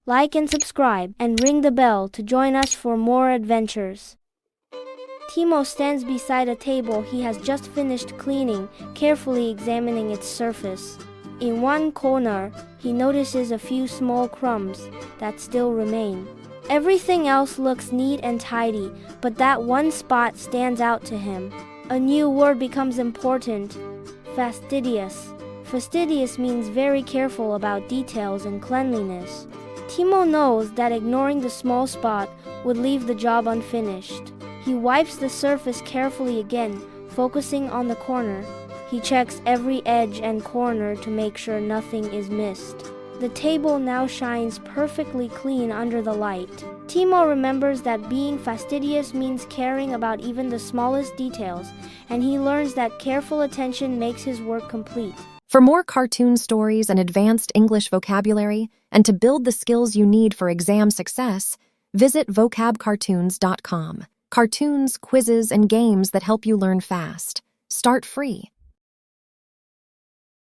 Like and subscribe, and ring the bell to join us for more adventures. Timo stands beside a table he has just finished cleaning, carefully examining its surface. In one corner, he notices a few small crumbs that still remain. Everything else looks neat and tidy, but that one spot stands out to him. A new word becomes important: fastidious. Fastidious means very careful about details and cleanliness. Timo knows that ignoring the small spot would leave the job unfinished. He wipes the surface carefully again, focusing on the corner. He checks every edge and corner to make sure nothing is missed. The table now shines perfectly clean under the light. Timo remembers that being fastidious means caring about even the smallest details, and he learns that careful attention makes his work complete. For more cartoon stories and advanced English vocabulary, and to build the skills you need for exam success, visit vocabcartoons.com. Cartoons, quizzes, and games that help you learn fast. Start free.